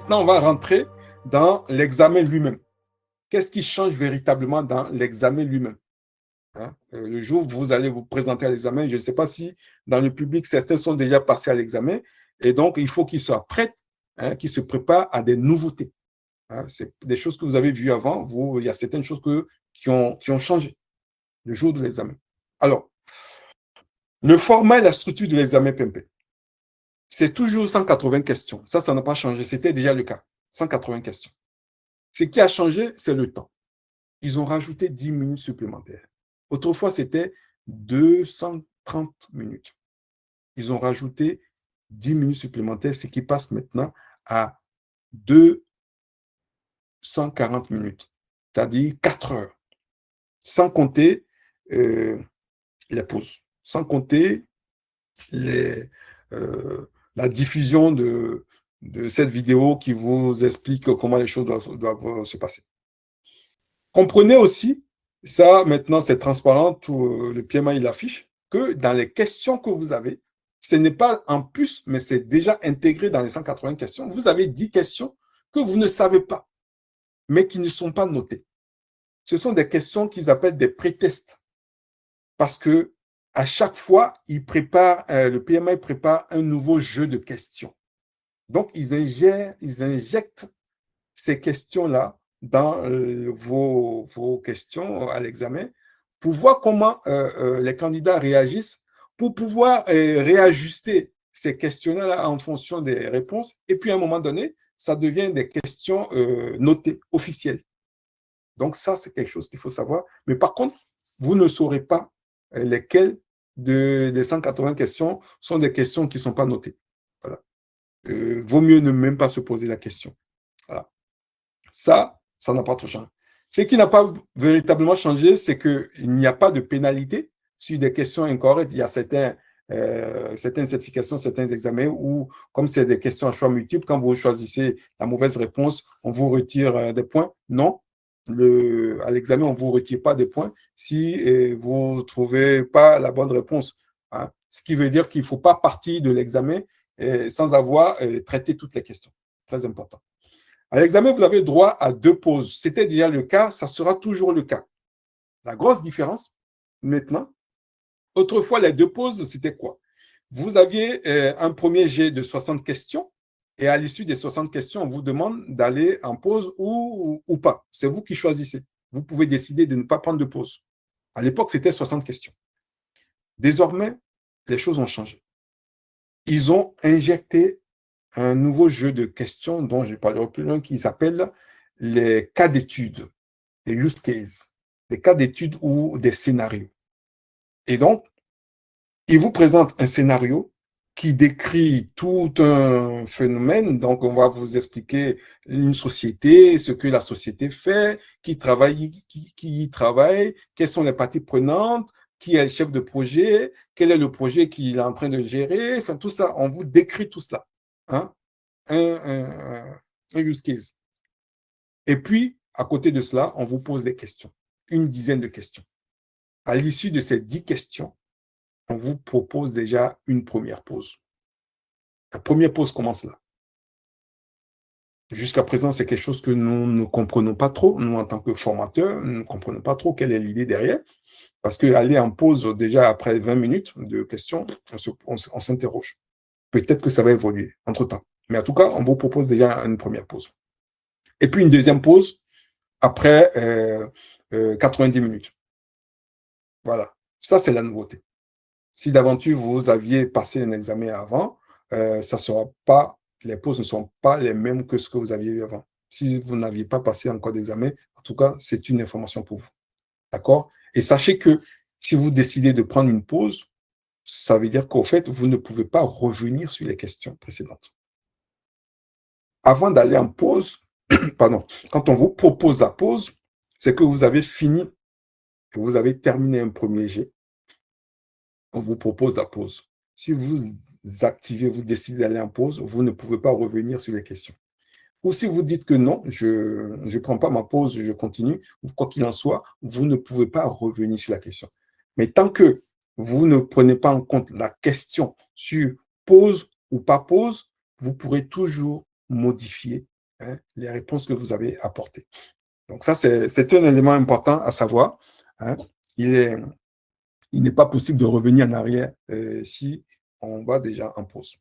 Maintenant, on va rentrer dans l'examen lui-même. Qu'est-ce qui change véritablement dans l'examen lui-même? Hein? Le jour où vous allez vous présenter à l'examen, je ne sais pas si dans le public, certains sont déjà passés à l'examen, et donc il faut qu'ils soient prêts, hein, qu'ils se préparent à des nouveautés. Hein? C'est des choses que vous avez vues avant, il y a certaines choses qui ont changé le jour de l'examen. Alors, le format et la structure de l'examen PMP, c'est toujours 180 questions. Ça n'a pas changé. C'était déjà le cas. 180 questions. Ce qui a changé, c'est le temps. Ils ont rajouté 10 minutes supplémentaires. Autrefois, c'était 230 minutes. Ils ont rajouté 10 minutes supplémentaires, ce qui passe maintenant à 240 minutes, c'est-à-dire 4 heures, sans compter les pauses, sans compter les, la diffusion de cette vidéo qui vous explique comment les choses doivent se passer. Comprenez aussi, ça maintenant c'est transparent, tout le PMA il affiche, que dans les questions que vous avez, ce n'est pas en plus, mais c'est déjà intégré dans les 180 questions. Vous avez 10 questions que vous ne savez pas, mais qui ne sont pas notées. Ce sont des questions qu'ils appellent des pré-tests. Parce que à chaque fois, le PMA prépare un nouveau jeu de questions. Donc, ils injectent ces questions-là dans vos questions à l'examen pour voir comment les candidats réagissent, pour pouvoir réajuster ces questions-là en fonction des réponses. Et puis, à un moment donné, ça devient des questions notées, officielles. Donc, ça, c'est quelque chose qu'il faut savoir. Mais par contre, vous ne saurez pas lesquelles des 180 questions sont des questions qui ne sont pas notées. Voilà. Vaut mieux ne même pas se poser la question. Voilà. Ça n'a pas trop changé. Ce qui n'a pas véritablement changé, c'est qu'il n'y a pas de pénalité sur des questions incorrectes. Il y a certaines certifications, certains examens où, comme c'est des questions à choix multiples, quand vous choisissez la mauvaise réponse, on vous retire des points. Non. À l'examen, on ne vous retire pas des points si vous ne trouvez pas la bonne réponse. Hein. Ce qui veut dire qu'il ne faut pas partir de l'examen sans avoir traité toutes les questions. Très important. À l'examen, vous avez droit à 2 pauses. C'était déjà le cas, ça sera toujours le cas. La grosse différence, maintenant, autrefois, les 2 pauses, c'était quoi? Vous aviez un premier jet de 60 questions et à l'issue des 60 questions, on vous demande d'aller en pause ou pas. C'est vous qui choisissez. Vous pouvez décider de ne pas prendre de pause. À l'époque, c'était 60 questions. Désormais, les choses ont changé. Ils ont injecté un nouveau jeu de questions dont je parlerai plus loin, qui s'appelle les cas d'études, les use cases, des cas d'études ou des scénarios. Et donc, il vous présente un scénario qui décrit tout un phénomène. Donc, on va vous expliquer une société, ce que la société fait, qui y travaille, quelles sont les parties prenantes, qui est le chef de projet, quel est le projet qu'il est en train de gérer. Enfin, tout ça, on vous décrit tout cela. Hein? Un use case. Et puis, à côté de cela, on vous pose des questions, une dizaine de questions. À l'issue de ces 10 questions, on vous propose déjà une première pause. La première pause commence là. Jusqu'à présent, c'est quelque chose que nous ne comprenons pas trop. Nous, en tant que formateurs, nous ne comprenons pas trop quelle est l'idée derrière. Parce qu'aller en pause déjà après 20 minutes de questions, on s'interroge. Peut-être que ça va évoluer entre-temps. Mais en tout cas, on vous propose déjà une première pause. Et puis une deuxième pause après 90 minutes. Voilà. Ça, c'est la nouveauté. Si d'aventure vous aviez passé un examen avant, ça sera pas, les pauses ne sont pas les mêmes que ce que vous aviez eu avant. Si vous n'aviez pas passé encore d'examen, en tout cas, c'est une information pour vous. D'accord? Et sachez que si vous décidez de prendre une pause, ça veut dire qu'au fait, vous ne pouvez pas revenir sur les questions précédentes. Avant d'aller en pause, pardon, quand on vous propose la pause, c'est que vous avez fini, que vous avez terminé un premier jet. On vous propose la pause. Si vous activez, vous décidez d'aller en pause, vous ne pouvez pas revenir sur les questions. Ou si vous dites que non, je ne prends pas ma pause, je continue, ou quoi qu'il en soit, vous ne pouvez pas revenir sur la question. Mais tant que vous ne prenez pas en compte la question sur pause ou pas pause, vous pourrez toujours modifier hein, les réponses que vous avez apportées. Donc ça, c'est un élément important à savoir. Hein. Il n'est pas possible de revenir en arrière si on va déjà en pause.